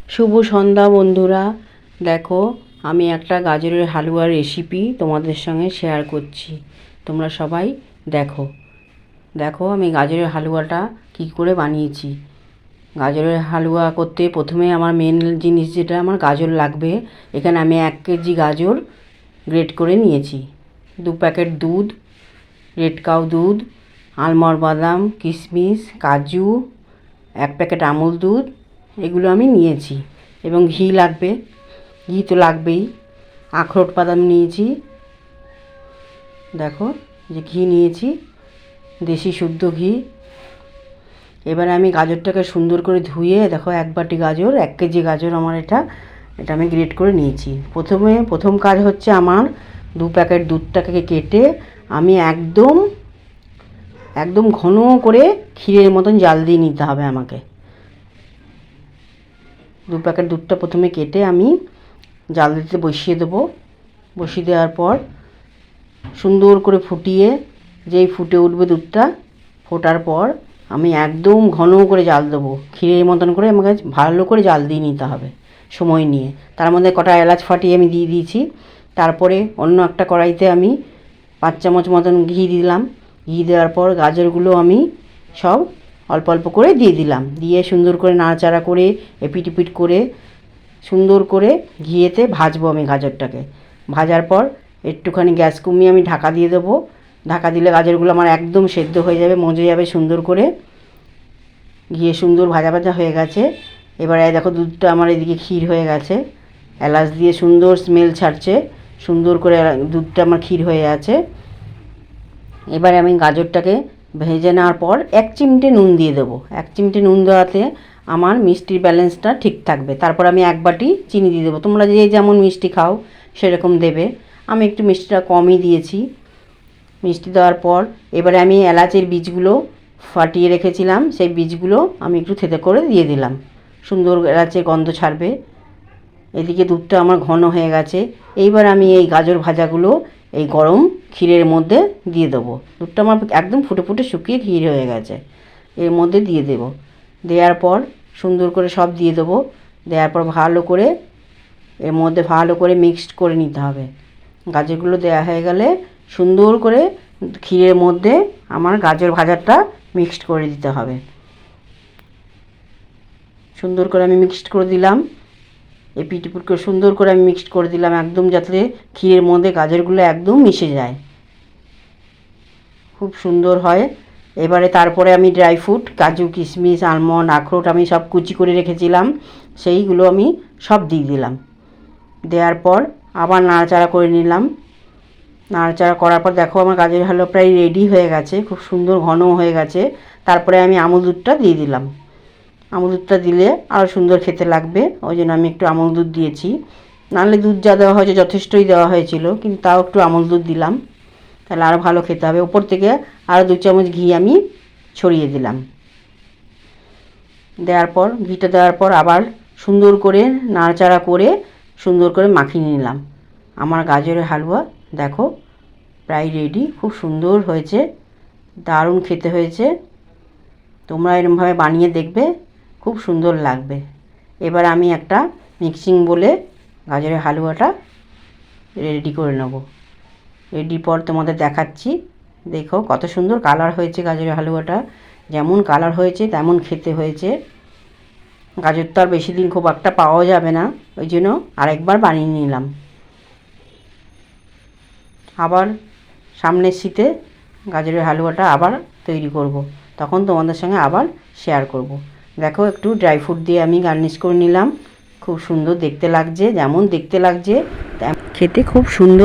শুভ সন্ধ্যা বন্ধুরা। দেখো, আমি একটা গাজরের হালুয়ার রেসিপি তোমাদের সঙ্গে শেয়ার করছি। তোমরা সবাই দেখো। দেখো আমি গাজরের হালুয়াটা কী করে বানিয়েছি। গাজরের হালুয়া করতে প্রথমে আমার মেন জিনিস যেটা আমার গাজর লাগবে। এখানে আমি 1 কেজি গাজর গ্রেট করে নিয়েছি, 2 প্যাকেট দুধ, রেড কাউ দুধ, আলমন্ড বাদাম, কিশমিশ, কাজু, 1 প্যাকেট আমুল দুধ, এগুলো আমি নিয়েছি। এবং ঘি লাগবে, ঘি তো লাগবেই। আখরোট বাদাম নিয়েছি, দেখো যে ঘি নিয়েছি, দেশি শুদ্ধ ঘি। এবারে আমি গাজরটাকে সুন্দর করে ধুয়ে, দেখো 1 বাটি গাজর, 1 কেজি গাজর আমার এটা আমি গ্রেট করে নিয়েছি। প্রথম কাজ হচ্ছে আমার 2 প্যাকেট দুধটাকে কেটে আমি একদম ঘন করে ক্ষীরের মতন জাল দিয়ে নিতে হবে আমাকে। 2 প্যাকেট দুধটা প্রথমে কেটে আমি জাল দিতে বসিয়ে দেবো। বসিয়ে দেওয়ার পর সুন্দর করে ফুটিয়ে, যেই ফুটে উঠবে দুধটা, ফোটার পর আমি একদম ঘন করে জাল দেবো। ক্ষীরের মতন করে আমাকে ভালো করে জাল দিয়ে নিতে হবে সময় নিয়ে। তার মধ্যে কটা এলাচ ফাটিয়ে আমি দিয়ে দিয়েছি। তারপরে অন্য একটা কড়াইতে আমি 5 চামচ মতন ঘি দিলাম। ঘি দেওয়ার পর গাজরগুলো আমি সব অল্প অল্প করে দিয়ে দিলাম। দিয়ে সুন্দর করে নাড়াচাড়া করে এপিট ওপিট করে সুন্দর করে ঘিয়েতে ভাজবো আমি গাজরটাকে। ভাজার পর একটুখানি গ্যাস কমিয়ে আমি ঢাকা দিয়ে দেবো। ঢাকা দিলে গাজরগুলো আমার একদম সেদ্ধ হয়ে যাবে, মজে যাবে সুন্দর করে। ঘিয়ে সুন্দর ভাজা ভাজা হয়ে গেছে। এবারে দেখো দুধটা আমার এদিকে ক্ষীর হয়ে গেছে, এলাচ দিয়ে সুন্দর স্মেল ছাড়ছে, সুন্দর করে দুধটা আমার ক্ষীর হয়ে আছে। এবারে আমি গাজরটাকে ভেজে নেওয়ার পর 1 চিমটে নুন দিয়ে দেবো। 1 চিমটে নুন দেওয়াতে আমার মিষ্টির ব্যালেন্সটা ঠিক থাকবে। তারপর আমি 1 বাটি চিনি দিয়ে দেবো। তোমরা যে যেমন মিষ্টি খাও সেরকম দেবে। আমি একটু মিষ্টিটা কমই দিয়েছি। মিষ্টি দেওয়ার পর এবারে আমি এলাচের বীজগুলো ফাটিয়ে রেখেছিলাম, সেই বীজগুলো আমি একটু থেতে করে দিয়ে দিলাম। সুন্দর এলাচের গন্ধ ছাড়বে। এদিকে দুধটা আমার ঘন হয়ে গেছে। এইবার আমি এই গাজর ভাজাগুলো এই গরম ক্ষীরের মধ্যে দিয়ে দেবো। দুধটা আমার একদম ফুটে ফুটে শুকিয়ে ক্ষীর হয়ে গেছে, এর মধ্যে দিয়ে দেব। দেওয়ার পর সুন্দর করে সব দিয়ে দেবো। দেওয়ার পর ভালো করে এর মধ্যে ভালো করে মিক্সড করে নিতে হবে। গাজরগুলো দেওয়া হয়ে গেলে সুন্দর করে ক্ষীরের মধ্যে আমার গাজর ভাজাটা মিক্সড করে দিতে হবে। সুন্দর করে আমি মিক্সড করে দিলাম। এপিট ওপিট করে সুন্দর করে আমি মিক্সড করে দিলাম, একদম যাতে ক্ষীরের মধ্যে গাজরগুলো একদম মিশে যায়, খুব সুন্দর হয়। এবারে তারপরে আমি ড্রাই ফ্রুট, কাজু, কিশমিশ, আলমন্ড, আখরোট আমি সব কুচি করে রেখেছিলাম, সেইগুলো আমি সব দিয়ে দিলাম। দেওয়ার পর আবার নাড়াচাড়া করে নিলাম। নাড়াচাড়া করার পর দেখো আমার গাজরের হালুয়া প্রায় রেডি হয়ে গেছে, খুব সুন্দর ঘন হয়ে গেছে। তারপরে আমি আমুল দুধটা দিয়ে দিলাম। আমুল দুধটা দিলে আরও সুন্দর খেতে লাগবে, ওই জন্য আমি একটু আমুল দুধ দিয়েছি। নাহলে দুধ যা দেওয়া হয়েছে যথেষ্টই দেওয়া হয়েছিল, কিন্তু তাও একটু আমুল দুধ দিলাম, তাহলে আরও ভালো খেতে হবে। ওপর থেকে আরও 2 চামচ ঘি আমি ছড়িয়ে দিলাম। দেওয়ার পর ঘিটা দেওয়ার পর আবার সুন্দর করে নাড়াচাড়া করে সুন্দর করে মাখিয়ে নিলাম। আমার গাজরের হালুয়া দেখো প্রায় রেডি, খুব সুন্দর হয়েছে, দারুণ খেতে হয়েছে। তোমরা এরকমভাবে বানিয়ে দেখবে, খুব সুন্দর লাগবে। এবার আমি একটা মিক্সিং বলে গাজরের হালুয়াটা রেডি করে নেব। রেডি পর তোমাদের দেখাচ্ছি। দেখো কত সুন্দর কালার হয়েছে গাজরের হালুয়াটা, যেমন কালার হয়েছে তেমন খেতে হয়েছে। গাজর তো আর বেশি দিন খুব একটা পাওয়া যাবে না, ওই জন্য আরেকবার বানিয়ে নিলাম। আবার সামনের শীতে গাজরের হালুয়াটা আবার তৈরি করব, তখন তোমাদের সঙ্গে আবার শেয়ার করব। দেখো একটু ড্রাই ফ্রুট দিয়ে আমি গার্নিশ করে নিলাম, খুব সুন্দর দেখতে লাগছে, যেমন দেখতে লাগছে খেতে খুব সুন্দর।